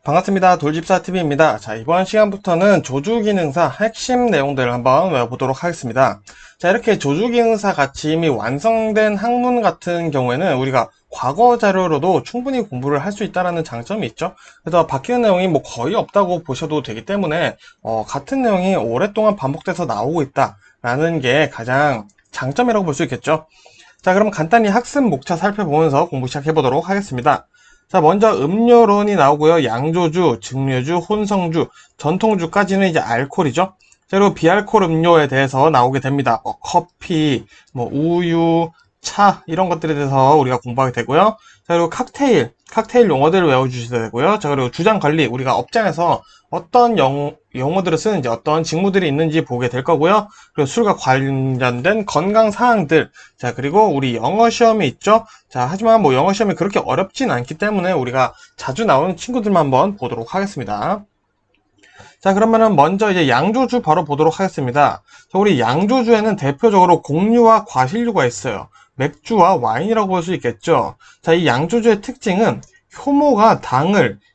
반갑습니다. 돌집사TV입니다. 자, 이번 시간부터는 조주기능사 핵심 내용들을 한번 외워보도록 하겠습니다. 자, 이렇게 조주기능사 같이 이미 완성된 학문 같은 경우에는 우리가 과거 자료로도 충분히 공부를 할 수 있다는 장점이 있죠. 그래서 바뀌는 내용이 뭐 거의 없다고 보셔도 되기 때문에 같은 내용이 오랫동안 반복돼서 나오고 있다라는 게 가장 장점이라고 볼 수 있겠죠. 자, 그럼 간단히 학습 목차 살펴보면서 공부 시작해보도록 하겠습니다. 자, 먼저 음료론이 나오고요. 양조주, 증류주, 혼성주, 전통주까지는 이제 알코올이죠. 자, 그리고 비알코올 음료에 대해서 나오게 됩니다. 커피, 우유, 차 이런 것들에 대해서 우리가 공부하게 되고요. 자, 그리고 칵테일 용어들을 외워주셔야 되고요. 자, 그리고 주장 관리, 우리가 업장에서 어떤 용어들을 쓰는지, 어떤 직무들이 있는지 보게 될 거고요. 그리고 술과 관련된 건강 사항들. 자, 그리고 우리 영어 시험이 있죠. 자, 하지만 뭐 영어 시험이 그렇게 어렵진 않기 때문에 우리가 자주 나오는 친구들만 한번 보도록 하겠습니다. 자, 그러면은 먼저 이제 양조주 바로 보도록 하겠습니다. 자, 우리 양조주에는 대표적으로 곡류와 과실류가 있어요. 맥주와 와인이라고 볼 수 있겠죠. 자, 이 양조주의 특징은 효모가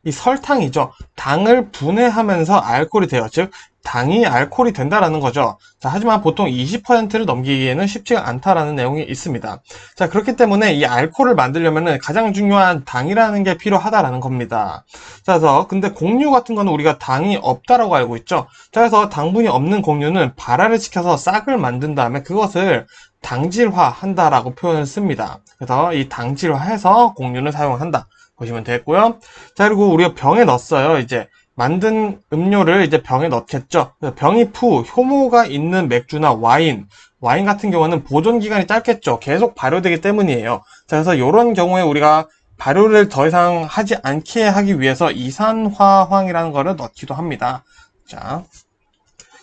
이 설탕이죠. 당을 분해하면서 알코올이 돼요. 즉, 당이 알코올이 된다라는 거죠. 자, 하지만 보통 20%를 넘기기에는 쉽지가 않다라는 내용이 있습니다. 자, 그렇기 때문에 이 알코올을 만들려면 가장 중요한 당이라는 게 필요하다라는 겁니다. 자, 그래서 근데 곡류 같은 거는 우리가 당이 없다라고 알고 있죠. 자, 그래서 당분이 없는 곡류는 발화를 시켜서 싹을 만든 다음에 그것을 당질화 한다라고 표현을 씁니다. 그래서 이 당질화해서 곡류를 사용한다 보시면 되겠고요. 자, 그리고 우리가 병에 넣었어요. 이제 만든 음료를 이제 병에 넣겠죠. 병이 효모가 있는 맥주나 와인 같은 경우는 보존 기간이 짧겠죠. 계속 발효되기 때문이에요. 자, 그래서 이런 경우에 우리가 발효를 더 이상 하지 않게 하기 위해서 이산화황이라는 거를 넣기도 합니다. 자,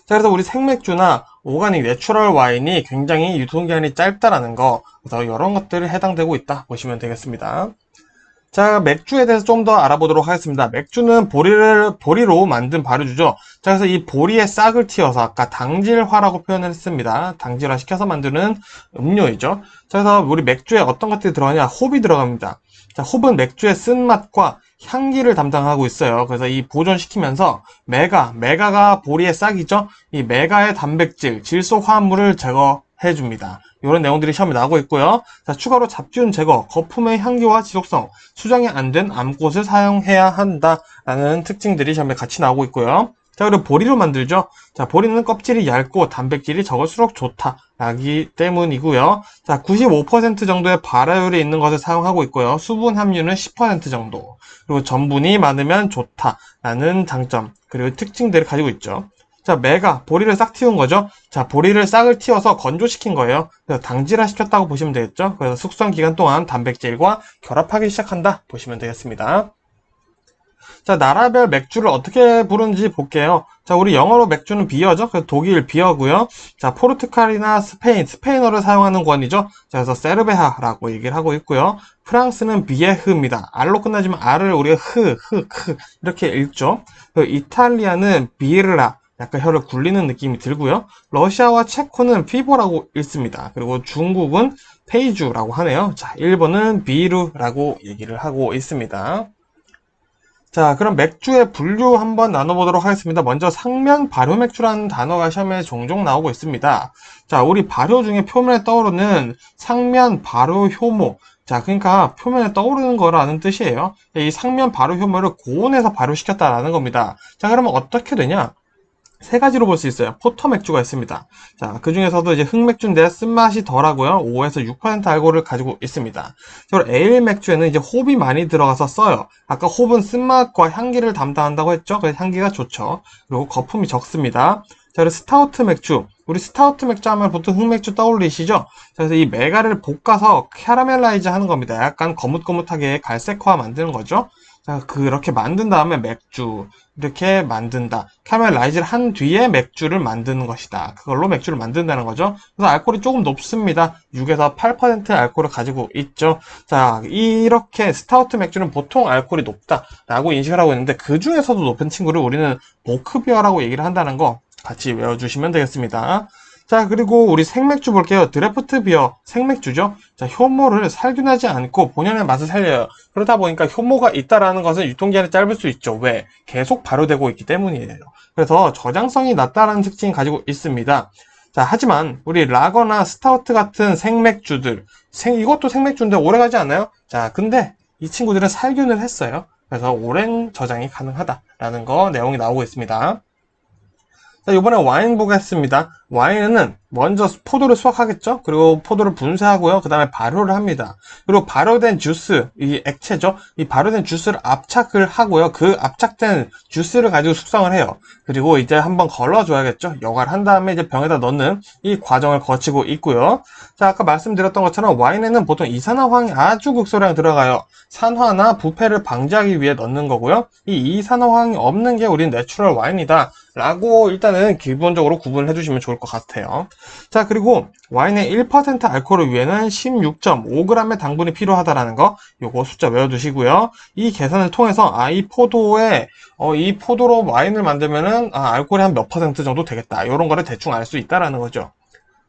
그래서 우리 생맥주나 오가닉 내추럴 와인이 굉장히 유통기한이 짧다라는 거, 그래서 이런 것들이 해당되고 있다 보시면 되겠습니다. 자, 맥주에 대해서 좀 더 알아보도록 하겠습니다. 맥주는 보리로 만든 발효주죠. 자, 그래서 이 보리의 싹을 틔워서 아까 당질화라고 표현을 했습니다. 당질화 시켜서 만드는 음료이죠. 자, 그래서 우리 맥주에 어떤 것들이 들어가냐? 홉이 들어갑니다. 자, 홉은 맥주의 쓴맛과 향기를 담당하고 있어요. 그래서 이 보존시키면서 메가가 보리의 싹이죠. 이 메가의 단백질, 질소 화합물을 제거해줍니다. 이런 내용들이 시험에 나오고 있고요. 자, 추가로 잡균 제거, 거품의 향기와 지속성, 수정이 안 된 암꽃을 사용해야 한다라는 특징들이 시험에 같이 나오고 있고요. 자, 그리고 보리로 만들죠. 자, 보리는 껍질이 얇고 단백질이 적을수록 좋다라기 때문이고요. 자, 95% 정도의 발화율이 있는 것을 사용하고 있고요. 수분 함유는 10% 정도. 그리고 전분이 많으면 좋다라는 장점, 그리고 특징들을 가지고 있죠. 자, 보리를 싹 틔운 거죠. 자, 보리를 싹을 틔워서 건조시킨 거예요. 그래서 당질화 시켰다고 보시면 되겠죠. 그래서 숙성 기간 동안 단백질과 결합하기 시작한다 보시면 되겠습니다. 자, 나라별 맥주를 어떻게 부르는지 볼게요. 자, 우리 영어로 맥주는 비어죠. 그래서 독일 비어고요. 자, 포르투갈이나 스페인어를 사용하는 권이죠. 자, 그래서 세르베하라고 얘기를 하고 있고요. 프랑스는 비에흐입니다. R로 끝나지만 R을 우리가 이렇게 읽죠. 그리고 이탈리아는 비르라. 약간 혀를 굴리는 느낌이 들고요. 러시아와 체코는 피보라고 읽습니다. 그리고 중국은 페이주라고 하네요. 자, 일본은 비루라고 얘기를 하고 있습니다. 자, 그럼 맥주의 분류 한번 나눠보도록 하겠습니다. 먼저 상면 발효 맥주라는 단어가 시험에 종종 나오고 있습니다. 자, 우리 발효 중에 표면에 떠오르는 상면 발효 효모. 자, 그러니까 표면에 떠오르는 거라는 뜻이에요. 이 상면 발효 효모를 고온에서 발효시켰다라는 겁니다. 자, 그러면 어떻게 되냐? 세 가지로 볼 수 있어요. 포터 맥주가 있습니다. 자, 그 중에서도 이제 흑맥주인데 쓴맛이 덜하고요. 5에서 6% 알코올을 가지고 있습니다. 그리고 에일 맥주에는 이제 홉이 많이 들어가서 써요. 아까 홉은 쓴맛과 향기를 담당한다고 했죠. 그래서 향기가 좋죠. 그리고 거품이 적습니다. 자, 그리고 스타우트 맥주. 우리 스타우트 맥주 하면 보통 흑맥주 떠올리시죠? 그래서 이 메가를 볶아서 캐러멜라이즈 하는 겁니다. 약간 거뭇거뭇하게 갈색화 만드는 거죠. 자, 그렇게 만든 다음에 맥주 이렇게 만든다. 캐러멜라이즈를 한 뒤에 맥주를 만드는 것이다. 그걸로 맥주를 만든다는 거죠. 그래서 알코올이 조금 높습니다. 6에서 8% 알코올을 가지고 있죠. 자, 이렇게 스타우트 맥주는 보통 알코올이 높다라고 인식을 하고 있는데 그 중에서도 높은 친구를 우리는 보크비어라고 얘기를 한다는 거 같이 외워주시면 되겠습니다. 자, 그리고 우리 생맥주 볼게요. 드래프트 비어, 생맥주죠. 자, 효모를 살균하지 않고 본연의 맛을 살려요. 그러다 보니까 효모가 있다라는 것은 유통기한이 짧을 수 있죠. 왜? 계속 발효되고 있기 때문이에요. 그래서 저장성이 낮다라는 특징을 가지고 있습니다. 자, 하지만 우리 라거나 스타우트 같은 생맥주들, 이것도 생맥주인데 오래가지 않나요? 자, 근데 이 친구들은 살균을 했어요. 그래서 오랜 저장이 가능하다라는 거 내용이 나오고 있습니다. 자, 이번에 와인 보겠습니다. 와인은 먼저 포도를 수확하겠죠? 그리고 포도를 분쇄하고요. 그 다음에 발효를 합니다. 그리고 발효된 주스, 이 액체죠? 이 발효된 주스를 압착을 하고요. 그 압착된 주스를 가지고 숙성을 해요. 그리고 이제 한번 걸러줘야겠죠? 여과를 한 다음에 이제 병에다 넣는 이 과정을 거치고 있고요. 자, 아까 말씀드렸던 것처럼 와인에는 보통 이산화황이 아주 극소량 들어가요. 산화나 부패를 방지하기 위해 넣는 거고요. 이 이산화황이 없는 게 우린 내추럴 와인이다 라고 일단은 기본적으로 구분을 해주시면 좋을 것 같아요. 자, 그리고 와인의 1% 알코올을 위해는 16.5g의 당분이 필요하다라는 거, 요거 숫자 외워두시고요. 이 계산을 통해서 이 포도에 이 포도로 와인을 만들면은 알코올이 한 몇 퍼센트 정도 되겠다, 이런 거를 대충 알 수 있다라는 거죠.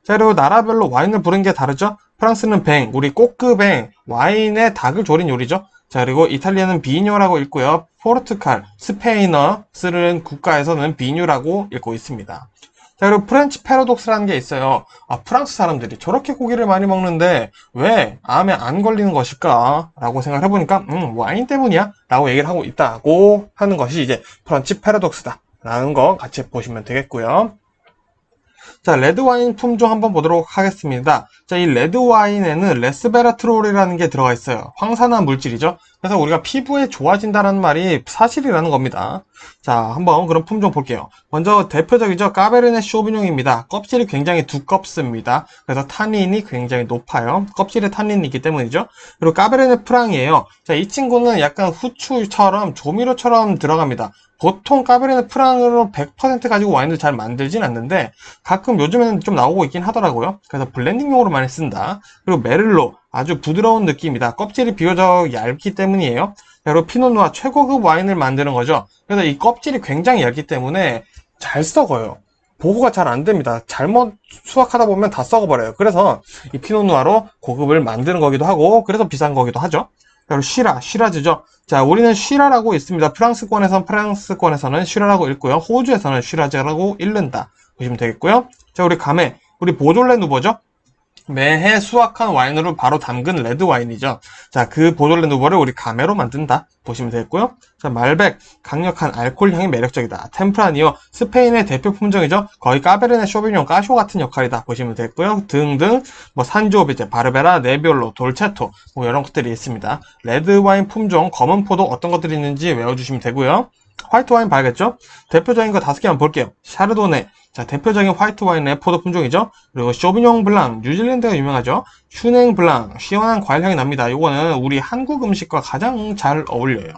자, 그리고 나라별로 와인을 부르는 게 다르죠? 프랑스는 뱅, 우리 꼬끄뱅, 와인에 닭을 조린 요리죠? 자, 그리고 이탈리아는 비뇨라고 읽고요. 포르투갈, 스페인어 쓰는 국가에서는 비뉴라고 읽고 있습니다. 자, 그리고 프렌치 패러독스라는 게 있어요. 프랑스 사람들이 저렇게 고기를 많이 먹는데 왜 암에 안 걸리는 것일까? 라고 생각을 해보니까 와인 때문이야? 라고 얘기를 하고 있다고 하는 것이 이제 프렌치 패러독스다 라는 거 같이 보시면 되겠고요. 자, 레드와인 품종 한번 보도록 하겠습니다. 자, 이 레드와인에는 레스베라트롤이라는 게 들어가 있어요. 황산화 물질이죠. 그래서 우리가 피부에 좋아진다는 말이 사실이라는 겁니다. 자, 한번 그런 품종 볼게요. 먼저 대표적이죠. 까베르네 쇼비뇽입니다. 껍질이 굉장히 두껍습니다. 그래서 타닌이 굉장히 높아요. 껍질에 타닌이 있기 때문이죠. 그리고 까베르네 프랑이에요. 자, 이 친구는 약간 후추처럼 조미료처럼 들어갑니다. 보통 까베르네 프랑으로 100% 가지고 와인을 잘 만들진 않는데 가끔 요즘에는 좀 나오고 있긴 하더라고요. 그래서 블렌딩용으로 많이 쓴다. 그리고 메를로, 아주 부드러운 느낌이다. 껍질이 비교적 얇기 때문이에요. 그리고 피노누아, 최고급 와인을 만드는 거죠. 그래서 이 껍질이 굉장히 얇기 때문에 잘 썩어요. 보호가 잘 안 됩니다. 잘못 수확하다 보면 다 썩어버려요. 그래서 이 피노누아로 고급을 만드는 거기도 하고, 그래서 비싼 거기도 하죠. 그리고 쉬라즈죠. 자, 우리는 쉬라라고 있습니다. 프랑스권에서는 쉬라라고 읽고요. 호주에서는 쉬라즈라고 읽는다 보시면 되겠고요. 자, 우리 가메, 우리 보졸레 누보죠. 매해 수확한 와인으로 바로 담근 레드 와인이죠. 자, 그 보졸레 누보를 우리 가메로 만든다 보시면 되겠고요. 자, 말백, 강력한 알코올 향이 매력적이다. 템프라니오, 스페인의 대표 품종이죠. 거의 까베르네 쇼비뇽, 까쇼 같은 역할이다 보시면 되겠고요. 등등 뭐 산조비제, 바르베라, 네비올로, 돌체토 뭐 이런 것들이 있습니다. 레드 와인 품종, 검은 포도 어떤 것들이 있는지 외워주시면 되고요. 화이트 와인 봐야겠죠? 대표적인 거 5개만 볼게요. 샤르도네, 자, 대표적인 화이트 와인의 포도 품종이죠. 그리고 쇼비뇽 블랑, 뉴질랜드가 유명하죠. 슈냉 블랑, 시원한 과일 향이 납니다. 이거는 우리 한국 음식과 가장 잘 어울려요.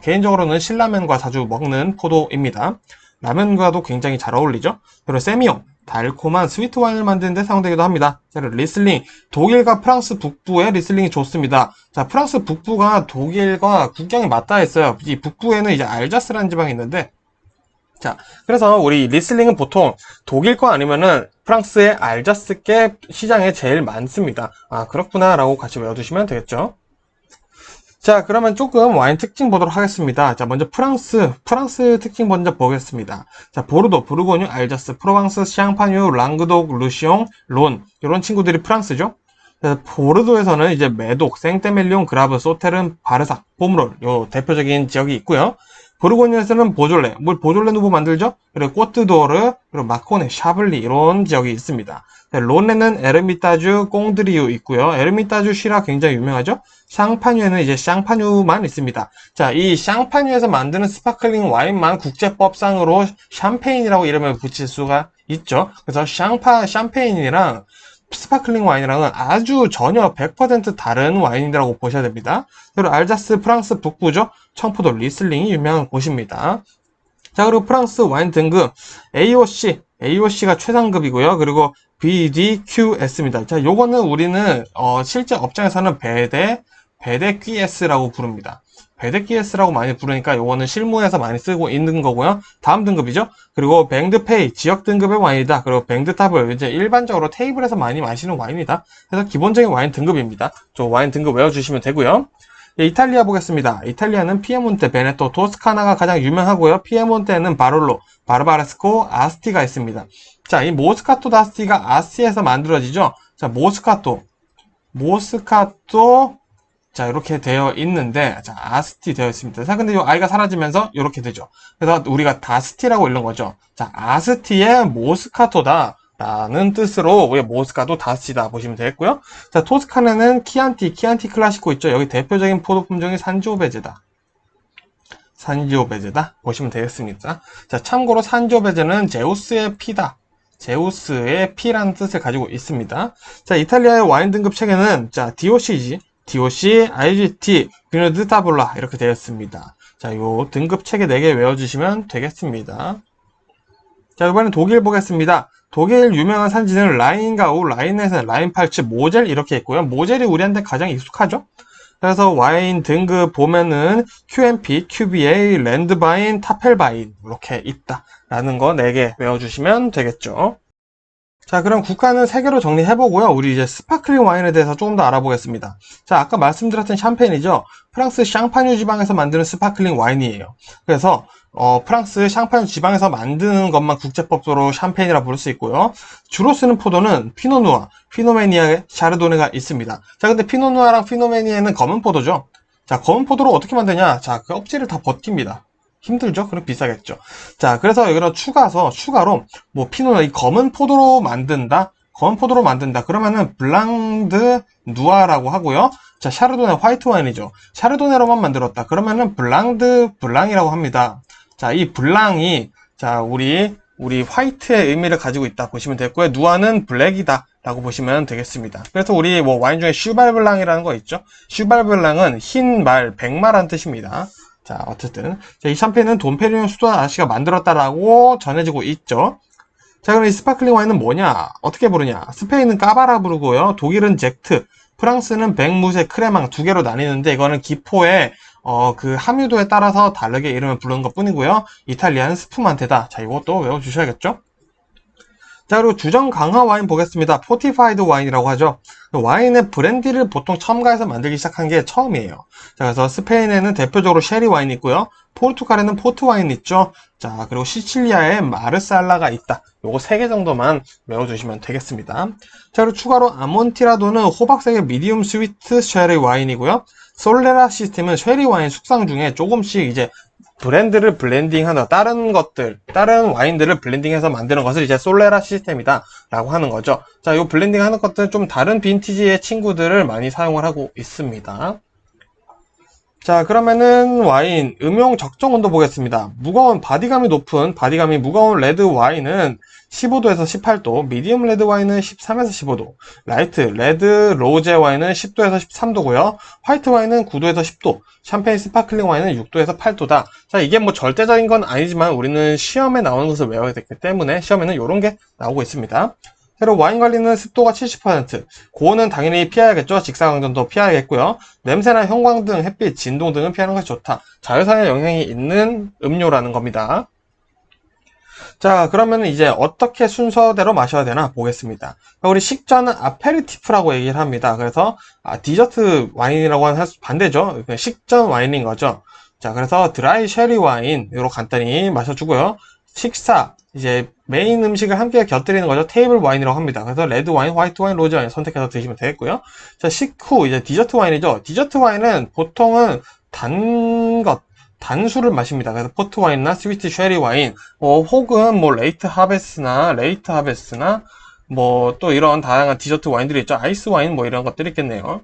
개인적으로는 신라면과 자주 먹는 포도입니다. 라면과도 굉장히 잘 어울리죠. 그리고 세미옹, 달콤한 스위트 와인을 만드는 데 사용되기도 합니다. 자, 리슬링, 독일과 프랑스 북부의 리슬링이 좋습니다. 자, 프랑스 북부가 독일과 국경이 맞닿아 있어요. 이 북부에는 이제 알자스라는 지방이 있는데, 자, 그래서 우리 리슬링은 보통 독일 거 아니면은 프랑스의 알자스계 시장에 제일 많습니다. 그렇구나 라고 같이 외워두시면 되겠죠. 자, 그러면 조금 와인 특징 보도록 하겠습니다. 자, 먼저 프랑스 특징 먼저 보겠습니다. 자, 보르도, 부르고뉴, 알자스, 프로방스, 샹파뉴, 랑그독, 루시옹, 론 이런 친구들이 프랑스죠. 보르도에서는 이제 메독, 생떼멜리옹, 그라브, 소테른, 바르삭, 포므롤 요 대표적인 지역이 있고요. 부르고뉴에서는 보졸레, 보졸레 누보 만들죠? 그리고 꼬트도르, 그리고 마코네, 샤블리 이런 지역이 있습니다. 론에는 에르미타주, 꽁드리우 있고요. 에르미타주 시라 굉장히 유명하죠? 샹파뉴에는 이제 샹파뉴만 있습니다. 자, 이 샹파뉴에서 만드는 스파클링 와인만 국제법상으로 샴페인이라고 이름을 붙일 수가 있죠. 그래서 샴페인이랑 스파클링 와인이랑은 아주 전혀 100% 다른 와인이라고 보셔야 됩니다. 그리고 알자스 프랑스 북부죠. 청포도 리슬링이 유명한 곳입니다. 자, 그리고 프랑스 와인 등급 AOC가 최상급이고요. 그리고 BDQS입니다. 자, 요거는 우리는 실제 업장에서는 배대 QS라고 부릅니다. 베드기에스라고 많이 부르니까 요거는 실무에서 많이 쓰고 있는 거고요. 다음 등급이죠. 그리고 뱅드페이, 지역 등급의 와인이다. 그리고 뱅드탑을 이제 일반적으로 테이블에서 많이 마시는 와인이다. 그래서 기본적인 와인 등급입니다. 저 와인 등급 외워주시면 되고요. 네, 이탈리아 보겠습니다. 이탈리아는 피에몬테, 베네토, 토스카나가 가장 유명하고요. 피에몬테는 바롤로, 바르바레스코, 아스티가 있습니다. 자, 이 모스카토 다스티가 아스티에서 만들어지죠. 자, 모스카토, 자, 이렇게 되어 있는데, 자, 아스티 되어 있습니다. 자, 근데 이 아이가 사라지면서 이렇게 되죠. 그래서 우리가 다스티라고 읽는 거죠. 자, 아스티의 모스카토다. 라는 뜻으로 우리 모스카토 다스티다 보시면 되겠고요. 자, 토스카나는 키안티 클라시코 있죠. 여기 대표적인 포도 품종이 산지오베제다. 산지오베제다 보시면 되겠습니다. 자, 참고로 산지오베제는 제우스의 피다. 제우스의 피라는 뜻을 가지고 있습니다. 자, 이탈리아의 와인 등급 책에는 자, DOC, IGT, 비누드 타블라 이렇게 되어 있습니다. 자, 요 등급 책에 4개 외워주시면 되겠습니다. 자, 이번엔 독일 보겠습니다. 독일 유명한 산지는 라인가우, 라인에서 라인팔츠, 모젤 이렇게 있고요. 모젤이 우리한테 가장 익숙하죠? 그래서 와인 등급 보면은 QMP, QBA, 랜드바인, 타펠바인 이렇게 있다라는 거 4개 외워주시면 되겠죠. 자, 그럼 국가는 3개로 정리해보고요. 우리 이제 스파클링 와인에 대해서 조금 더 알아보겠습니다. 자, 아까 말씀드렸던 샴페인이죠. 프랑스 샹파뉴 지방에서 만드는 스파클링 와인이에요. 그래서 프랑스 샹파뉴 지방에서 만드는 것만 국제법적으로 샴페인이라 부를 수 있고요. 주로 쓰는 포도는 피노누아, 피노메니아, 샤르도네가 있습니다. 자, 근데 피노누아랑 피노메니아는 검은 포도죠. 자, 검은 포도로 어떻게 만드냐? 자, 그 껍질을 다 벗깁니다. 힘들죠? 그럼 비싸겠죠. 자, 그래서 여기로 추가로, 뭐, 피노, 이 검은 포도로 만든다? 그러면은, 블랑드 누아라고 하고요. 자, 샤르도네 화이트 와인이죠. 샤르도네로만 만들었다. 그러면은, 블랑드 블랑이라고 합니다. 자, 이 블랑이, 자, 우리 화이트의 의미를 가지고 있다 보시면 되고요. 누아는 블랙이다. 라고 보시면 되겠습니다. 그래서 우리 뭐 와인 중에 슈발블랑이라는 거 있죠? 슈발블랑은 흰 말, 백마라는 뜻입니다. 자, 어쨌든. 자, 이 샴페인은 돈페리뇽 수도 아저씨가 만들었다라고 전해지고 있죠. 자, 그럼 이 스파클링 와인은 뭐냐? 어떻게 부르냐? 스페인은 까바라 부르고요. 독일은 젝트, 프랑스는 백무세, 크레망 2개로 나뉘는데 이거는 기포의 그 함유도에 따라서 다르게 이름을 부르는 것 뿐이고요. 이탈리아는 스푸만테다. 자, 이것도 외워주셔야겠죠? 자, 그리고 주정 강화 와인 보겠습니다. 포티파이드 와인이라고 하죠. 와인의 브랜디를 보통 첨가해서 만들기 시작한 게 처음이에요. 자, 그래서 스페인에는 대표적으로 쉐리 와인이 있고요. 포르투갈에는 포트 와인 있죠. 자, 그리고 시칠리아에 마르살라가 있다. 요거 3개 정도만 외워주시면 되겠습니다. 자, 그리고 추가로 아몬티라도는 호박색의 미디움 스위트 쉐리 와인이고요. 솔레라 시스템은 쉐리 와인 숙성 중에 조금씩 이제 브랜드를 블렌딩하는 다른 와인들을 블렌딩해서 만드는 것을 이제 솔레라 시스템이다 라고 하는 거죠. 자, 이 블렌딩 하는 것들은 좀 다른 빈티지의 친구들을 많이 사용을 하고 있습니다. 자, 그러면은 와인 음용 적정 온도 보겠습니다. 바디감이 무거운 레드 와인은 15도에서 18도, 미디움 레드 와인은 13에서 15도, 라이트 레드 로제 와인은 10도에서 13도고요. 화이트 와인은 9도에서 10도, 샴페인 스파클링 와인은 6도에서 8도다. 자, 이게 뭐 절대적인 건 아니지만 우리는 시험에 나오는 것을 외워야 되기 때문에 시험에는 이런 게 나오고 있습니다. 새로 와인 관리는 습도가 70%, 고온은 당연히 피해야겠죠. 직사광선도 피해야겠고요. 냄새나 형광등, 햇빛, 진동 등은 피하는 것이 좋다. 자외선에 영향이 있는 음료라는 겁니다. 자, 그러면 이제 어떻게 순서대로 마셔야 되나 보겠습니다. 우리 식전은 아페리티프라고 얘기를 합니다. 그래서 디저트 와인이라고 하는 반대죠. 식전 와인인 거죠. 자, 그래서 드라이 쉐리 와인으로 간단히 마셔주고요. 식사, 이제 메인 음식을 함께 곁들이는 거죠. 테이블 와인이라고 합니다. 그래서 레드 와인, 화이트 와인, 로즈 와인 선택해서 드시면 되겠고요. 자, 식후 이제 디저트 와인이죠. 디저트 와인은 보통은 단술을 마십니다. 그래서 포트 와인이나 스위트 쉐리 와인, 혹은 뭐 레이트 하베스나 뭐 또 이런 다양한 디저트 와인들이 있죠. 아이스 와인 뭐 이런 것들이 있겠네요.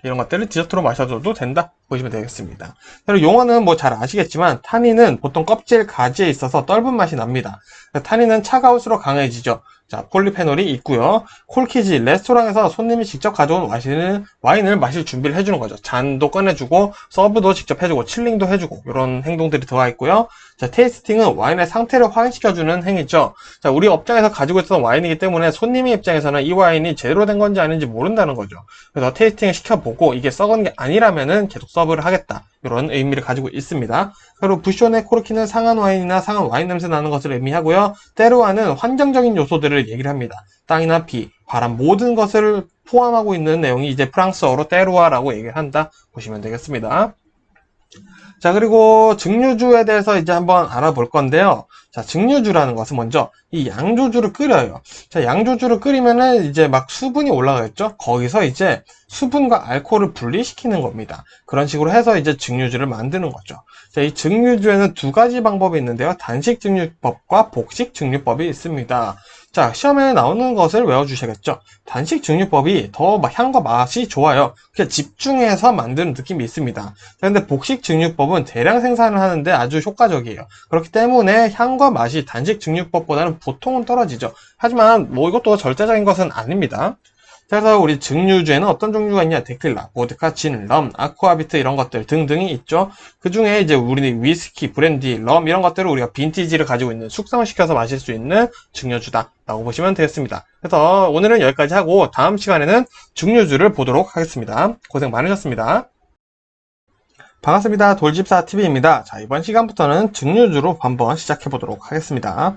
이런 것들을 디저트로 마셔줘도 된다 보시면 되겠습니다. 그리고 용어는 뭐 잘 아시겠지만 타닌은 보통 껍질 가지에 있어서 떫은 맛이 납니다. 타닌은 차가울수록 강해지죠. 자, 폴리페놀이 있고요. 콜키지, 레스토랑에서 손님이 직접 가져온 와인을 마실 준비를 해주는 거죠. 잔도 꺼내주고 서브도 직접 해주고 칠링도 해주고 이런 행동들이 들어가 있고요. 자, 테이스팅은 와인의 상태를 확인시켜주는 행위죠. 자, 우리 업장에서 가지고 있었던 와인이기 때문에 손님의 입장에서는 이 와인이 제대로 된 건지 아닌지 모른다는 거죠. 그래서 테이스팅을 시켜보고 이게 썩은 게 아니라면은 계속 서브를 하겠다. 이런 의미를 가지고 있습니다. 그리고 부쇼네 코르키는 상한 와인이나 상한 와인 냄새 나는 것을 의미하고요. 테루아는 환경적인 요소들을 얘기를 합니다. 땅이나 비, 바람 모든 것을 포함하고 있는 내용이 이제 프랑스어로 테루아라고 얘기를 한다 보시면 되겠습니다. 자, 그리고 증류주에 대해서 이제 한번 알아볼 건데요. 자, 증류주라는 것은 먼저 이 양조주를 끓여요. 자, 양조주를 끓이면은 이제 막 수분이 올라가겠죠? 거기서 이제 수분과 알코올을 분리시키는 겁니다. 그런 식으로 해서 이제 증류주를 만드는 거죠. 자, 이 증류주에는 두 가지 방법이 있는데요. 단식 증류법과 복식 증류법이 있습니다. 자, 시험에 나오는 것을 외워주셔야겠죠. 단식 증류법이 더 향과 맛이 좋아요. 그냥 집중해서 만드는 느낌이 있습니다. 그런데 복식 증류법은 대량 생산을 하는데 아주 효과적이에요. 그렇기 때문에 향과 맛이 단식 증류법보다는 보통은 떨어지죠. 하지만 뭐 이것도 절대적인 것은 아닙니다. 그래서 우리 증류주에는 어떤 종류가 있냐? 데킬라, 보드카, 진, 럼, 아쿠아비트 이런 것들 등등이 있죠. 그 중에 이제 우리 위스키, 브랜디, 럼 이런 것들을 우리가 빈티지를 가지고 있는 숙성시켜서 마실 수 있는 증류주다라고 보시면 되겠습니다. 그래서 오늘은 여기까지 하고 다음 시간에는 증류주를 보도록 하겠습니다. 고생 많으셨습니다. 반갑습니다. 돌집사TV입니다. 자, 이번 시간부터는 증류주로 한번 시작해 보도록 하겠습니다.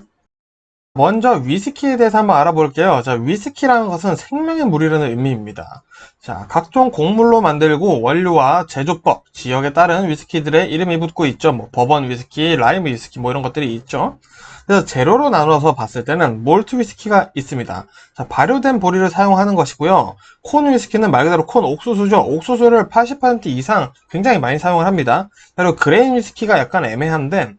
먼저 위스키에 대해서 한번 알아볼게요. 자, 위스키라는 것은 생명의 물이라는 의미입니다. 자, 각종 곡물로 만들고 원료와 제조법, 지역에 따른 위스키들의 이름이 붙고 있죠. 뭐 버번 위스키, 라임 위스키 뭐 이런 것들이 있죠. 그래서 재료로 나눠서 봤을 때는 몰트 위스키가 있습니다. 자, 발효된 보리를 사용하는 것이고요. 콘 위스키는 말 그대로 콘 옥수수죠. 옥수수를 80% 이상 굉장히 많이 사용을 합니다. 그리고 그레인 위스키가 약간 애매한데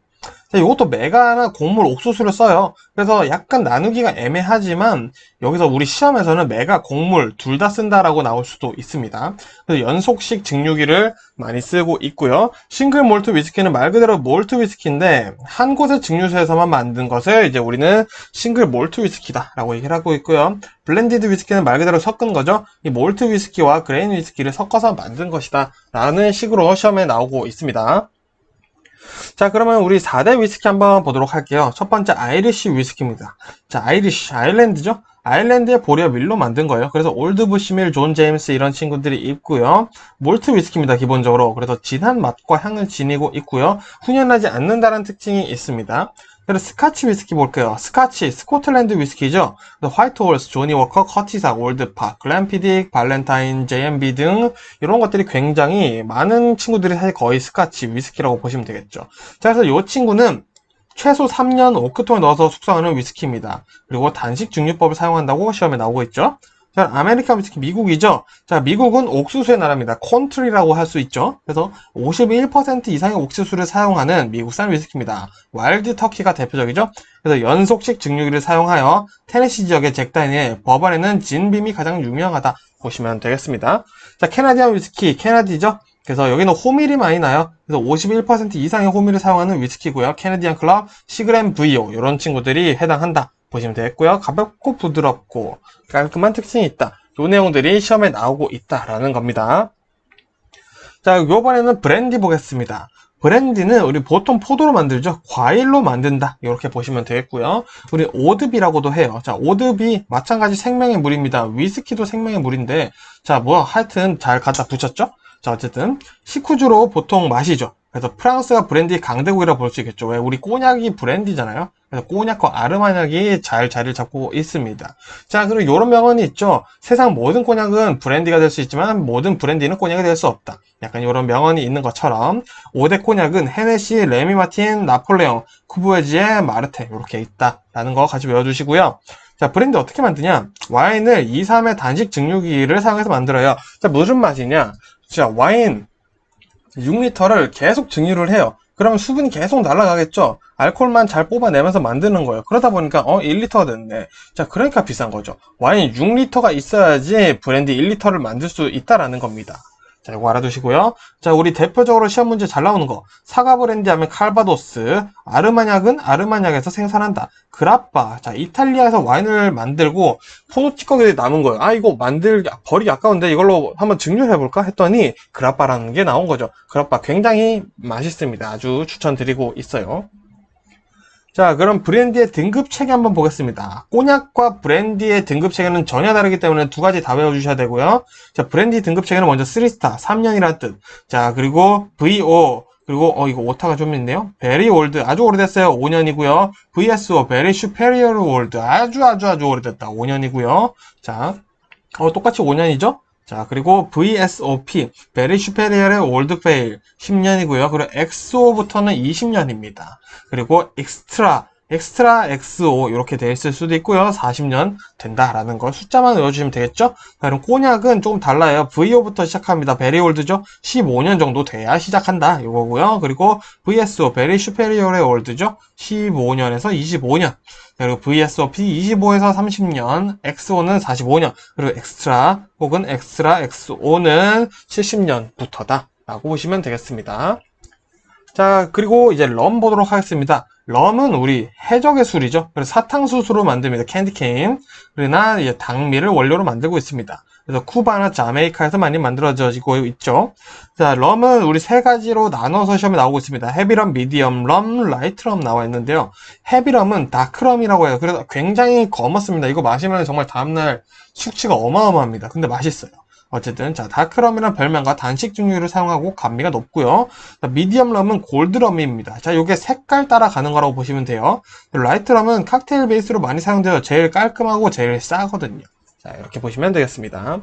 이것도 메가나 곡물 옥수수를 써요. 그래서 약간 나누기가 애매하지만 여기서 우리 시험에서는 메가, 곡물 둘 다 쓴다라고 나올 수도 있습니다. 그래서 연속식 증류기를 많이 쓰고 있고요. 싱글 몰트 위스키는 말 그대로 몰트 위스키인데 한 곳의 증류소에서만 만든 것을 이제 우리는 싱글 몰트 위스키다라고 얘기를 하고 있고요. 블렌디드 위스키는 말 그대로 섞은 거죠. 이 몰트 위스키와 그레인 위스키를 섞어서 만든 것이다 라는 식으로 시험에 나오고 있습니다. 자, 그러면 우리 4대 위스키 한번 보도록 할게요. 첫 번째 아이리쉬 위스키입니다. 자, 아이리쉬, 아일랜드죠? 아일랜드의 보리와 밀로 만든 거예요. 그래서 올드 부시밀, 존 제임스 이런 친구들이 있고요. 몰트 위스키입니다, 기본적으로. 그래서 진한 맛과 향을 지니고 있고요. 훈연하지 않는다는 특징이 있습니다. 그리고 스카치 위스키 볼게요. 스카치, 스코틀랜드 위스키죠. 화이트 홀스, 조니 워커, 커티삭, 올드파, 글램피딕, 발렌타인, JMB 등 이런 것들이 굉장히 많은 친구들이 사실 거의 스카치 위스키라고 보시면 되겠죠. 자, 그래서 이 친구는 최소 3년 오크통에 넣어서 숙성하는 위스키입니다. 그리고 단식 증류법을 사용한다고 시험에 나오고 있죠. 자, 아메리칸 위스키 미국이죠. 자, 미국은 옥수수의 나라입니다. 콘트리라고 할 수 있죠. 그래서 51% 이상의 옥수수를 사용하는 미국산 위스키입니다. 와일드 터키가 대표적이죠. 그래서 연속식 증류기를 사용하여 테네시 지역의 잭다니엘, 버번에는 진빔이 가장 유명하다 보시면 되겠습니다. 자, 캐나디안 위스키, 캐나디죠. 그래서 여기는 호밀이 많이 나요. 그래서 51% 이상의 호밀을 사용하는 위스키고요. 캐나디안 클럽, 시그램 VO 이런 친구들이 해당한다 보시면 되겠고요. 가볍고 부드럽고 깔끔한 특징이 있다. 이 내용들이 시험에 나오고 있다라는 겁니다. 자, 요번에는 브랜디 보겠습니다. 브랜디는 우리 보통 포도로 만들죠. 과일로 만든다. 이렇게 보시면 되겠고요. 우리 오드비라고도 해요. 자, 오드비 마찬가지 생명의 물입니다. 위스키도 생명의 물인데 자, 뭐 하여튼 잘 갖다 붙였죠. 자, 어쨌든 식후주로 보통 마시죠. 그래서 프랑스가 브랜디 강대국이라고 볼 수 있겠죠. 왜? 우리 꼬냑이 브랜디잖아요. 그래서 꼬냑과 아르마냑이 잘 자리를 잡고 있습니다. 자, 그리고 이런 명언이 있죠. 세상 모든 꼬냑은 브랜디가 될 수 있지만 모든 브랜디는 꼬냑이 될 수 없다. 약간 이런 명언이 있는 것처럼 5대 꼬냑은 헤네시, 레미 마틴, 나폴레옹, 쿠부에지에, 마르테 이렇게 있다라는 거 같이 외워주시고요. 자, 브랜디 어떻게 만드냐? 와인을 2, 3의 단식 증류기를 사용해서 만들어요. 자, 무슨 맛이냐? 자, 와인 6리터를 계속 증류를 해요. 그러면 수분이 계속 날아가겠죠. 알코올만 잘 뽑아내면서 만드는 거예요. 그러다 보니까 1리터가 됐네. 자, 그러니까 비싼 거죠. 와인 6리터가 있어야지 브랜디 1리터를 만들 수 있다라는 겁니다. 자, 이거 알아두시고요. 자, 우리 대표적으로 시험 문제 잘 나오는 거. 사과 브랜디 하면 칼바도스, 아르마냑은 아르마냑에서 생산한다. 그라빠. 자, 이탈리아에서 와인을 만들고 포도 찌꺼기 남은 거예요. 아, 이거 버리기 아까운데 이걸로 한번 증류를 해볼까 했더니 그라빠라는 게 나온 거죠. 그라빠 굉장히 맛있습니다. 아주 추천드리고 있어요. 자, 그럼 브랜디의 등급 체계 한번 보겠습니다. 꼬냑과 브랜디의 등급 체계는 전혀 다르기 때문에 두 가지 다 외워주셔야 되고요. 자, 브랜디 등급 체계는 먼저 3스타, 3년이라는 뜻. 자, 그리고 VO, 그리고 이거 오타가 좀 있네요. Very old, 아주 오래됐어요. 5년이고요. VSO, Very superior old, 아주 오래됐다. 5년이고요. 자, 똑같이 5년이죠? 자, 그리고 VSOP, Very Superior Old Fail 10년이고요. 그리고 XO부터는 20년입니다. 그리고 엑스트라 XO 이렇게 되어 있을 수도 있고요. 40년 된다라는 거 숫자만 외워주시면 되겠죠? 자, 그럼 꼬냑은 조금 달라요. VO부터 시작합니다. Very Old죠? 15년 정도 돼야 시작한다. 이거고요. 그리고 VSO, Very Superior Old죠? 15년에서 25년. 그리고 VSOP 25에서 30년, XO는 45년, 그리고 엑스트라 혹은 엑스트라 XO는 70년부터다 라고 보시면 되겠습니다. 자, 그리고 이제 럼 보도록 하겠습니다. 럼은 우리 해적의 술이죠. 그래서 사탕수수로 만듭니다. 캔디케인. 그러나 이제 당미를 원료로 만들고 있습니다. 그래서 쿠바나 자메이카에서 많이 만들어지고 있죠. 자, 럼은 우리 세 가지로 나눠서 시험에 나오고 있습니다. 헤비럼, 미디엄 럼, 라이트 럼 나와 있는데요. 헤비럼은 다크럼이라고 해요. 그래서 굉장히 검었습니다. 이거 마시면 정말 다음날 숙취가 어마어마합니다. 근데 맛있어요. 어쨌든 자, 다크럼이란 별명과 단식 증류를 사용하고 감미가 높고요. 자, 미디엄 럼은 골드럼입니다. 자, 요게 색깔 따라 가는 거라고 보시면 돼요. 라이트 럼은 칵테일 베이스로 많이 사용되어 제일 깔끔하고 제일 싸거든요. 자, 이렇게 보시면 되겠습니다.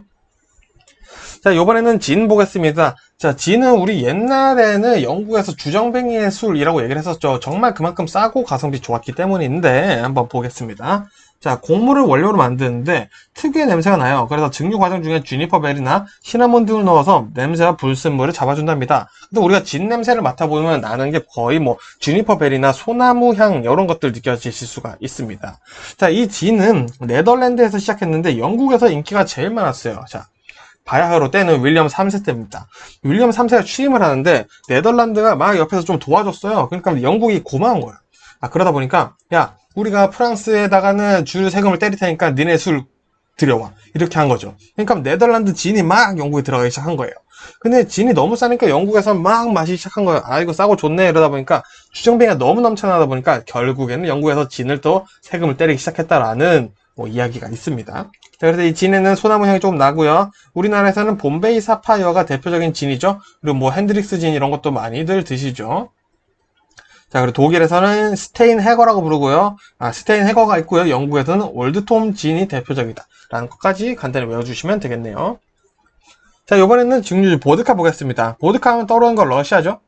자, 이번에는 진 보겠습니다. 자, 진은 우리 옛날에는 영국에서 주정뱅이의 술이라고 얘기를 했었죠. 정말 그만큼 싸고 가성비 좋았기 때문인데 한번 보겠습니다. 자, 곡물을 원료로 만드는데 특유의 냄새가 나요. 그래서 증류 과정 중에 주니퍼 벨이나 시나몬 등을 넣어서 냄새와 불순물을 잡아준답니다. 근데 우리가 진 냄새를 맡아보면 나는 게 거의 뭐 주니퍼 벨이나 소나무 향 이런 것들 느껴지실 수가 있습니다. 자, 이 진은 네덜란드에서 시작했는데 영국에서 인기가 제일 많았어요. 자, 바야흐로 때는 윌리엄 3세 때입니다. 윌리엄 3세가 취임을 하는데 네덜란드가 막 옆에서 좀 도와줬어요. 그러니까 영국이 고마운 거예요. 그러다 보니까 야, 우리가 프랑스에다가는 줄 세금을 때릴 테니까 니네 술 들여와. 이렇게 한 거죠. 그러니까 네덜란드 진이 막 영국에 들어가기 시작한 거예요. 근데 진이 너무 싸니까 영국에서 막 마시기 시작한 거예요. 이거 싸고 좋네 이러다 보니까 주정뱅이가 너무 넘쳐나다 보니까 결국에는 영국에서 진을 또 세금을 때리기 시작했다라는 이야기가 있습니다. 자, 그래서 이 진에는 소나무 향이 조금 나고요. 우리나라에서는 봄베이 사파이어가 대표적인 진이죠. 그리고 뭐 핸드릭스 진 이런 것도 많이들 드시죠. 자, 그리고 독일에서는 스테인 해거라고 부르고요. 스테인 해거가 있고요. 영국에서는 올드톰 진이 대표적이다 라는 것까지 간단히 외워주시면 되겠네요. 자, 이번에는 증류주 보드카 보겠습니다. 보드카 하면 떠오르는 건 러시아죠.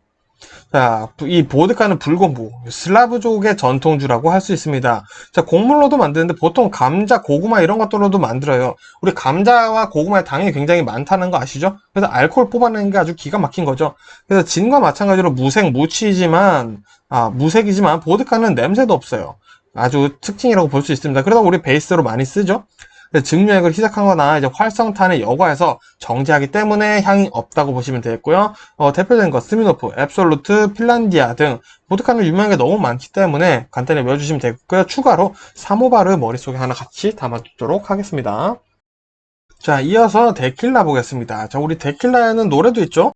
자, 이 보드카는 불고무, 슬라브족의 전통주라고 할 수 있습니다. 자, 곡물로도 만드는데 보통 감자, 고구마 이런 것들로도 만들어요. 우리 감자와 고구마의 당이 굉장히 많다는 거 아시죠? 그래서 알코올 뽑아내는 게 아주 기가 막힌 거죠. 그래서 진과 마찬가지로 무색이지만 보드카는 냄새도 없어요. 아주 특징이라고 볼 수 있습니다. 그러다 우리 베이스로 많이 쓰죠. 증류액을 희석하거나 이제 활성탄에 여과해서 정제하기 때문에 향이 없다고 보시면 되겠고요. 대표적인 거 스미노프, 앱솔루트, 핀란디아 등 보드카는 유명한 게 너무 많기 때문에 간단히 외워주시면 되겠고요. 추가로 사모바를 머릿속에 하나 같이 담아두도록 하겠습니다. 자, 이어서 데킬라 보겠습니다. 자, 우리 데킬라에는 노래도 있죠.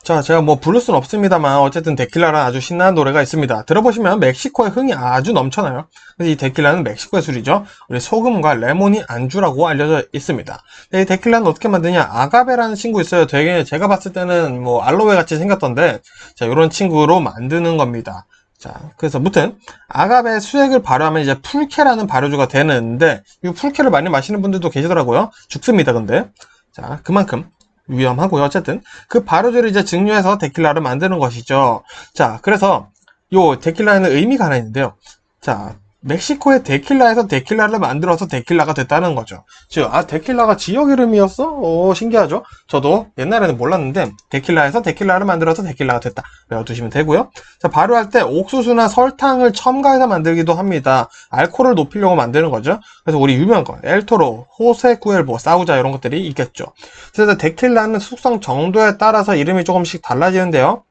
자, 제가 뭐 부를 순 없습니다만 어쨌든 데킬라라는 아주 신나는 노래가 있습니다. 들어보시면 멕시코의 흥이 아주 넘쳐나요. 그래서 이 데킬라는 멕시코의 술이죠. 우리 소금과 레몬이 안주라고 알려져 있습니다. 이 데킬라는 어떻게 만드냐? 아가베라는 친구 있어요. 되게 제가 봤을 때는 뭐 알로에 같이 생겼던데, 자, 이런 친구로 만드는 겁니다. 자, 그래서 무튼 아가베 수액을 발효하면 이제 풀케라는 발효주가 되는데, 이 풀케를 많이 마시는 분들도 계시더라고요. 죽습니다, 근데. 자, 그만큼 위험하고요. 어쨌든 그 발효제를 이제 증류해서 데킬라를 만드는 것이죠. 자, 그래서 요 데킬라에는 의미가 하나 있는데요. 자, 멕시코의 데킬라에서 데킬라를 만들어서 데킬라가 됐다는 거죠. 즉, 데킬라가 지역 이름이었어? 신기하죠? 저도 옛날에는 몰랐는데 데킬라에서 데킬라를 만들어서 데킬라가 됐다. 외워두시면 되고요. 자, 발효할 때 옥수수나 설탕을 첨가해서 만들기도 합니다. 알코올을 높이려고 만드는 거죠. 그래서 우리 유명한 거, 엘토로, 호세 쿠엘보, 사우자 이런 것들이 있겠죠. 그래서 데킬라는 숙성 정도에 따라서 이름이 조금씩 달라지는데요.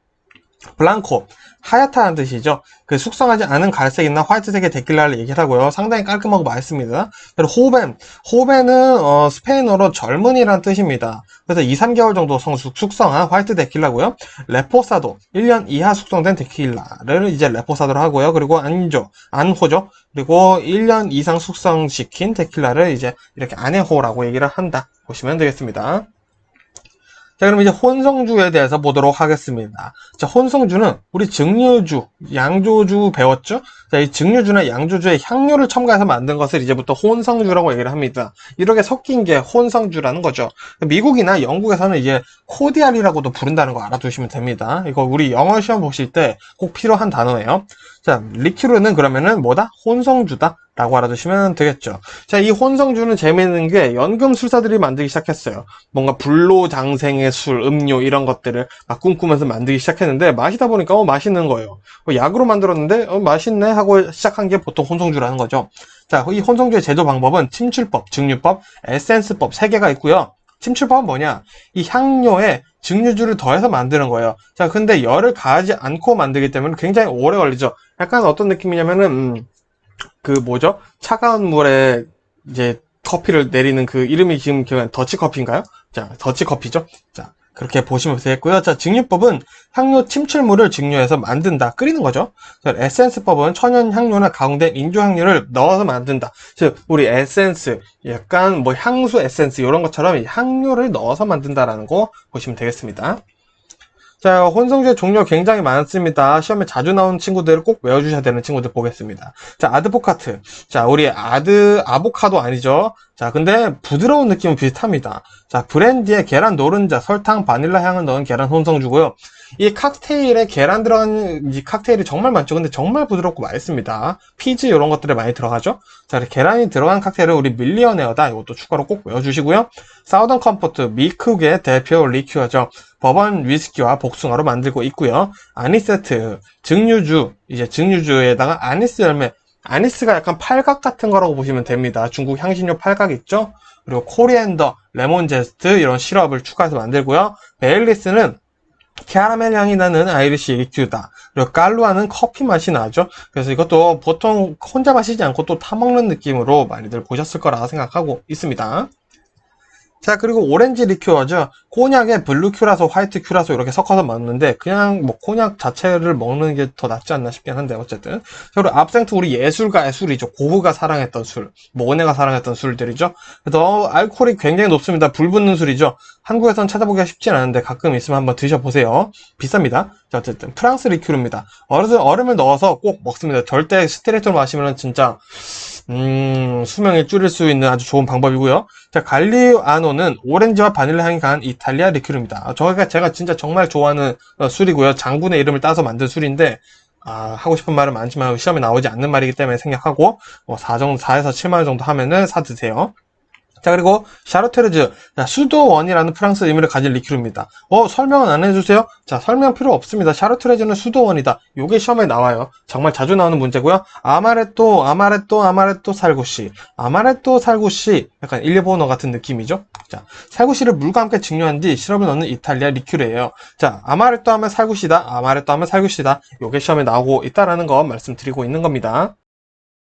블랑코, 하얗다는 뜻이죠. 그 숙성하지 않은 갈색이나 화이트색의 데킬라를 얘기하고요. 상당히 깔끔하고 맛있습니다. 그리고 호벤은 스페인어로 젊은이란 뜻입니다. 그래서 2, 3개월 정도 숙성한 화이트 데킬라고요. 레포사도, 1년 이하 숙성된 데킬라를 이제 레포사도로 하고요. 그리고 안호죠. 그리고 1년 이상 숙성시킨 데킬라를 이제 이렇게 아네호라고 얘기를 한다. 보시면 되겠습니다. 자, 그럼 이제 혼성주에 대해서 보도록 하겠습니다. 자, 혼성주는 우리 증류주, 양조주 배웠죠? 자, 이 증류주나 양조주에 향료를 첨가해서 만든 것을 이제부터 혼성주라고 얘기를 합니다. 이렇게 섞인 게 혼성주라는 거죠. 미국이나 영국에서는 이제 코디알이라고도 부른다는 거 알아두시면 됩니다. 이거 우리 영어 시험 보실 때 꼭 필요한 단어예요. 자, 리큐르는 그러면은 뭐다? 혼성주다. 라고 알아두시면 되겠죠. 자, 이 혼성주는 재미있는 게 연금술사들이 만들기 시작했어요. 뭔가 불로장생의 술, 음료 이런 것들을 막 꿈꾸면서 만들기 시작했는데 마시다 보니까 맛있는 거예요. 약으로 만들었는데 맛있네 하고 시작한 게 보통 혼성주라는 거죠. 자, 이 혼성주의 제조 방법은 침출법, 증류법, 에센스법 3개가 있고요. 침출법은 뭐냐? 이 향료에 증류주를 더해서 만드는 거예요. 자, 근데 열을 가하지 않고 만들기 때문에 굉장히 오래 걸리죠. 약간 어떤 느낌이냐면은 차가운 물에 이제 커피를 내리는 그 이름이 지금 기억나요? 더치커피인가요? 자, 더치커피죠? 자, 그렇게 보시면 되겠고요. 자, 증류법은 향료 침출물을 증류해서 만든다. 끓이는 거죠. 자, 에센스법은 천연 향료나 가공된 인조 향료를 넣어서 만든다. 즉, 우리 에센스, 약간 향수 에센스 이런 것처럼 향료를 넣어서 만든다라는 거 보시면 되겠습니다. 자, 혼성주의 종류 굉장히 많습니다. 시험에 자주 나오는 친구들을 꼭 외워주셔야 되는 친구들 보겠습니다. 자, 아드포카트. 자, 우리 아보카도 아니죠? 자, 근데 부드러운 느낌은 비슷합니다. 자, 브랜디에 계란 노른자, 설탕, 바닐라 향을 넣은 계란 혼성주고요. 이 칵테일에 계란 들어간 이 칵테일이 정말 많죠. 근데 정말 부드럽고 맛있습니다. 피즈 이런 것들이 많이 들어가죠. 자, 계란이 들어간 칵테일은 우리 밀리어네어다. 이것도 추가로 꼭 외워주시고요. 사우던 컴포트, 미쿡의 대표 리큐어죠. 버번 위스키와 복숭아로 만들고 있고요. 아니세트, 증류주, 이제 증류주에다가 아니스 열매, 아니스가 약간 팔각 같은 거라고 보시면 됩니다. 중국 향신료 팔각 있죠? 그리고 코리앤더, 레몬 제스트 이런 시럽을 추가해서 만들고요. 베일리스는 캐러멜 향이 나는 아이리시 리큐다. 그리고 깔루아는 커피 맛이 나죠. 그래서 이것도 보통 혼자 마시지 않고 또 타먹는 느낌으로 많이들 보셨을 거라 생각하고 있습니다. 자, 그리고 오렌지 리큐어죠. 코냑에 블루 큐라소, 화이트 큐라소 이렇게 섞어서 먹는데 그냥 코냑 자체를 먹는 게 더 낫지 않나 싶긴 한데 어쨌든. 그리고 압생트 우리 예술가의 술이죠. 고흐가 사랑했던 술, 모네가 사랑했던 술들이죠. 그래서 알코올이 굉장히 높습니다. 불붙는 술이죠. 한국에선 찾아보기가 쉽진 않은데 가끔 있으면 한번 드셔보세요. 비쌉니다. 자, 어쨌든 프랑스 리큐르입니다. 얼음을 넣어서 꼭 먹습니다. 절대 스트레이트로 마시면 진짜 수명이 줄일 수 있는 아주 좋은 방법이고요. 자, 갈리아노는 오렌지와 바닐라 향이 강한 이탈리아 리큐르입니다. 저희가 제가 진짜 정말 좋아하는 술이고요. 장군의 이름을 따서 만든 술인데 하고 싶은 말은 많지만 시험에 나오지 않는 말이기 때문에 생략하고 4에서 7만원 정도 하면은 사드세요. 자, 그리고 샤르트르즈, 수도원이라는 프랑스 의미를 가진 리큐르입니다. 설명은 안 해주세요? 자, 설명 필요 없습니다. 샤르트르즈는 수도원이다. 요게 시험에 나와요. 정말 자주 나오는 문제고요. 아마레또 살구씨. 아마레또 살구씨. 약간 일본어 같은 느낌이죠? 자, 살구씨를 물과 함께 증류한 뒤 시럽을 넣는 이탈리아 리큐르예요. 자, 아마레또 하면 살구씨다. 아마레또 하면 살구씨다. 요게 시험에 나오고 있다라는 거 말씀드리고 있는 겁니다.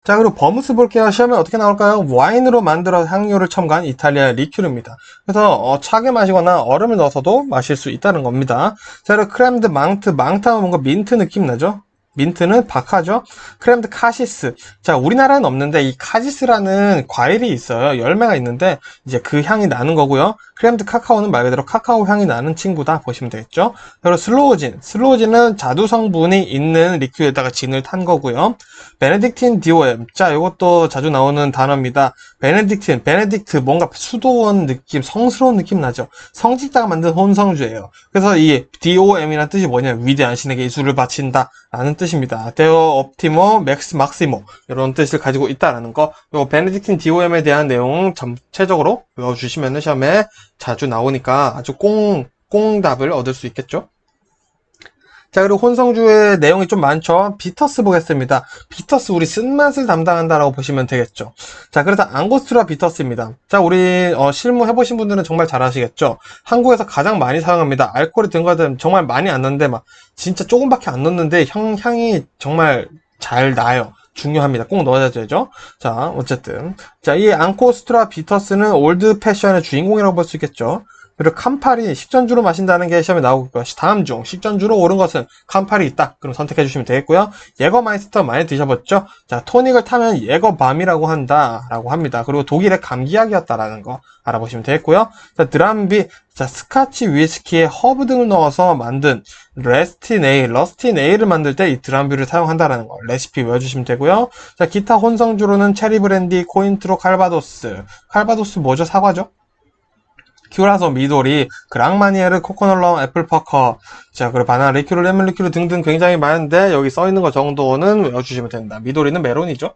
자, 그리고 버무스 볼게요. 시험에 어떻게 나올까요? 와인으로 만들어 향료를 첨가한 이탈리아 리큐르입니다. 그래서 차게 마시거나 얼음을 넣어서도 마실 수 있다는 겁니다. 자, 그리고 크렘드 망트하면 뭔가 민트 느낌 나죠? 민트는 바카죠. 크렘드 카시스. 자, 우리나라는 없는데 이 카시스라는 과일이 있어요. 열매가 있는데 이제 그 향이 나는 거고요. 크렘드 카카오는 말 그대로 카카오 향이 나는 친구다 보시면 되겠죠. 그리고 슬로우진은 자두 성분이 있는 리큐에다가 진을 탄 거고요. 베네딕틴 DOM. 자, 이것도 자주 나오는 단어입니다. 베네딕트 뭔가 수도원 느낌, 성스러운 느낌 나죠. 성직자가 만든 혼성주예요. 그래서 이 DOM이라는 뜻이 뭐냐면 위대한 신에게 이 술을 바친다 라는 뜻입니다. 데오 옵티모 맥스 막시모 이런 뜻을 가지고 있다라는 거. 요 베네딕틴 DOM에 대한 내용 전체적으로 외워주시면 시험에 자주 나오니까 아주 꽁답을 얻을 수 있겠죠. 자, 그리고 혼성주의 내용이 좀 많죠. 비터스 보겠습니다. 비터스 우리 쓴맛을 담당한다라고 보시면 되겠죠. 자, 그래서 앙고스트라 비터스입니다. 자, 우리 실무 해보신 분들은 정말 잘 아시겠죠. 한국에서 가장 많이 사용합니다. 알코올이 든 것들은 정말 많이 안 넣는데 막 진짜 조금밖에 안 넣는데 향이 정말 잘 나요. 중요합니다. 꼭 넣어야 되죠. 자, 어쨌든 자, 이 앙고스트라 비터스는 올드 패션의 주인공이라고 볼 수 있겠죠. 그리고 캄파리 식전주로 마신다는 게 시험에 나오고요. 다음 중 식전주로 옳은 것은 캄파리 있다. 그럼 선택해 주시면 되겠고요. 예거마이스터 많이 드셔봤죠? 자, 토닉을 타면 예거밤이라고 한다라고 합니다. 그리고 독일의 감기약이었다라는 거 알아보시면 되겠고요. 자, 드람비, 자, 스카치 위스키에 허브 등을 넣어서 만든 러스티 네일을 만들 때 이 드람비를 사용한다라는 거 레시피 외워주시면 되고요. 자, 기타 혼성주로는 체리 브랜디, 코인트로, 칼바도스 뭐죠? 사과죠? 큐라소, 미도리, 그랑마니에르, 코코넛럼, 애플퍼커, 자, 그리고 바나나 리큐르, 레몬 리큐르 등등 굉장히 많은데 여기 써있는 거 정도는 외워주시면 됩니다. 미도리는 메론이죠.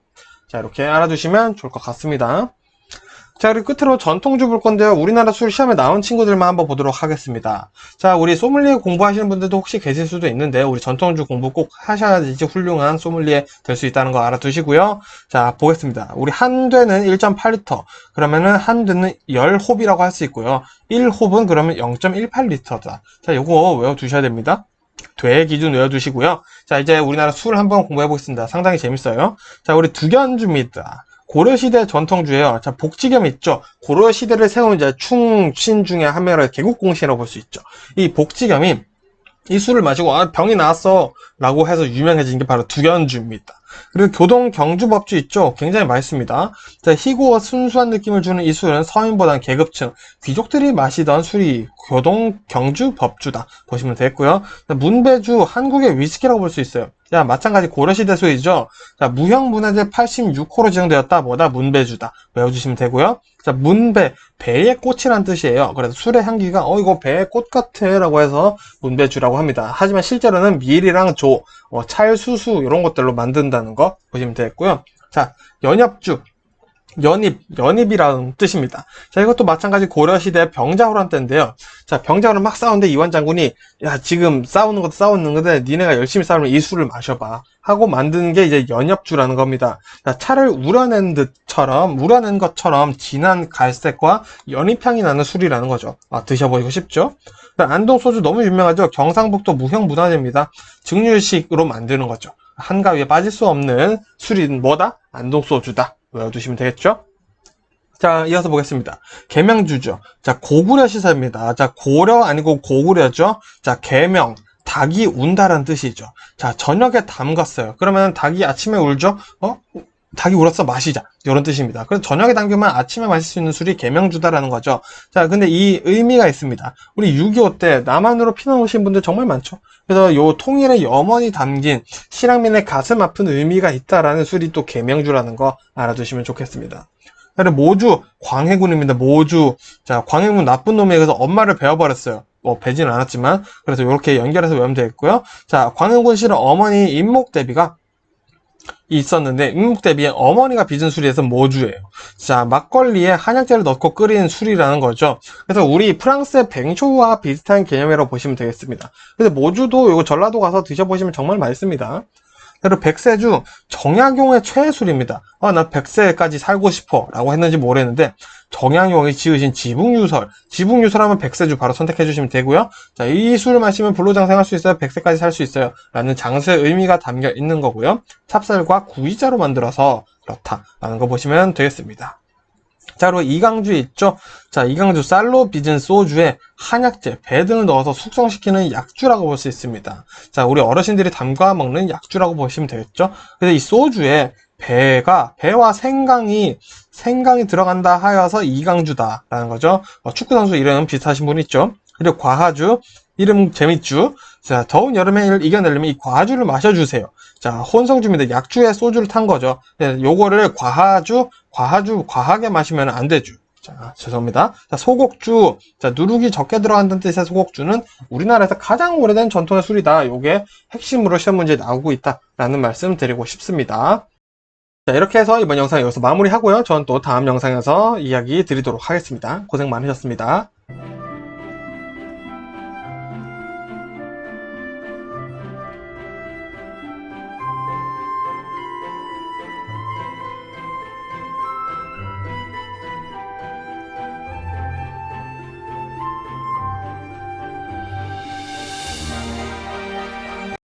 자, 이렇게 알아두시면 좋을 것 같습니다. 자, 그리고 끝으로 전통주 볼 건데요. 우리나라 술 시험에 나온 친구들만 한번 보도록 하겠습니다. 자, 우리 소믈리에 공부하시는 분들도 혹시 계실 수도 있는데 우리 전통주 공부 꼭 하셔야지 훌륭한 소믈리에 될 수 있다는 거 알아두시고요. 자, 보겠습니다. 우리 한 되는 1.8리터. 그러면은 한 되는 10홉이라고 할 수 있고요. 1홉은 그러면 0.18리터다. 자, 요거 외워두셔야 됩니다. 돼 기준 외워두시고요. 자, 이제 우리나라 술 한번 공부해 보겠습니다. 상당히 재밌어요. 자, 우리 두견주입니다. 고려시대 전통주예요. 자, 복지겸 있죠. 고려시대를 세운 이제 충신 중에 한 명을 개국공신이라고 볼 수 있죠. 이 복지겸이 이 술을 마시고 병이 나았어 라고 해서 유명해진 게 바로 두견주입니다. 그리고 교동 경주법주 있죠. 굉장히 맛있습니다. 자, 희고와 순수한 느낌을 주는 이 술은 서민보다는 계급층 귀족들이 마시던 술이 교동 경주법주다 보시면 되겠고요. 자, 문배주 한국의 위스키라고 볼 수 있어요. 자, 마찬가지 고려시대 술이죠. 자, 무형문화재 86호로 지정되었다. 뭐다? 문배주다. 외워주시면 되고요. 자, 문배, 배의 꽃이란 뜻이에요. 그래서 술의 향기가 이거 배의 꽃 같아 라고 해서 문배주라고 합니다. 하지만 실제로는 밀이랑 조, 찰수수 이런 것들로 만든다는 거 보시면 되겠고요. 자, 연엽주, 연입이라는 뜻입니다. 자, 이것도 마찬가지 고려시대 병자호란 때인데요. 자, 병자호를 막 싸우는데 이완 장군이 야, 지금 싸우는 것도 싸우는 건데 니네가 열심히 싸우면 이 술을 마셔봐 하고 만드는 게 이제 연엽주라는 겁니다. 자, 차를 우려낸 것처럼 진한 갈색과 연잎향이 나는 술이라는 거죠. 드셔보시고 싶죠? 안동소주 너무 유명하죠. 경상북도 무형문화재입니다. 증류식으로 만드는 거죠. 한가위에 빠질 수 없는 술이 뭐다? 안동소주다. 외워두시면 되겠죠? 자, 이어서 보겠습니다. 계명주죠. 자, 고구려 시사입니다. 자, 고려 아니고 고구려죠. 자, 계명, 닭이 운다라는 뜻이죠. 자, 저녁에 담갔어요. 그러면 닭이 아침에 울죠? 닭이 울었어, 마시자. 이런 뜻입니다. 그래서 저녁에 담그면 아침에 마실 수 있는 술이 계명주다라는 거죠. 자, 근데 이 의미가 있습니다. 우리 6.25 때 남한으로 피난 오신 분들 정말 많죠. 그래서 요 통일의 염원이 담긴 실향민의 가슴 아픈 의미가 있다라는 술이 또 계명주라는 거 알아두시면 좋겠습니다. 그리고 모주, 광해군입니다. 모주. 자, 광해군 나쁜 놈이에요. 그래서 엄마를 베어버렸어요. 베지는 않았지만. 그래서 이렇게 연결해서 외우면 되겠고요. 자, 광해군 씨는 어머니 임목대비가 있었는데 임목대비의 어머니가 빚은 술이에서 모주예요. 자, 막걸리에 한약재를 넣고 끓인 술이라는 거죠. 그래서 우리 프랑스의 뱅쇼와 비슷한 개념이라고 보시면 되겠습니다. 그래서 모주도 이거 전라도 가서 드셔보시면 정말 맛있습니다. 그리고 백세주, 정약용의 최애술입니다. 나 100세까지 살고 싶어 라고 했는지 모르겠는데 정약용이 지으신 지붕유설하면 백세주 바로 선택해 주시면 되고요. 자, 이 술을 마시면 불로장생할 수 있어요. 100세까지 살 수 있어요 라는 장수의 의미가 담겨 있는 거고요. 찹쌀과 구이자로 만들어서 그렇다라는 거 보시면 되겠습니다. 자, 그리고 이강주 있죠? 자, 이강주 쌀로 빚은 소주에 한약재, 배 등을 넣어서 숙성시키는 약주라고 볼 수 있습니다. 자, 우리 어르신들이 담가 먹는 약주라고 보시면 되겠죠? 그래서 이 소주에 배와 생강이 들어간다 하여서 이강주다라는 거죠. 축구선수 이름 비슷하신 분 있죠? 그리고 과하주, 이름 재밌죠? 자, 더운 여름에 이겨내려면 이 과주를 마셔주세요. 자, 혼성주입니다. 약주에 소주를 탄 거죠. 네, 요거를 과하게 마시면 안 되죠. 자, 죄송합니다. 자, 소곡주. 자, 누룩이 적게 들어간다는 뜻의 소곡주는 우리나라에서 가장 오래된 전통의 술이다. 요게 핵심으로 시험 문제에 나오고 있다라는 말씀 드리고 싶습니다. 자, 이렇게 해서 이번 영상 여기서 마무리하고요. 저는 또 다음 영상에서 이야기 드리도록 하겠습니다. 고생 많으셨습니다.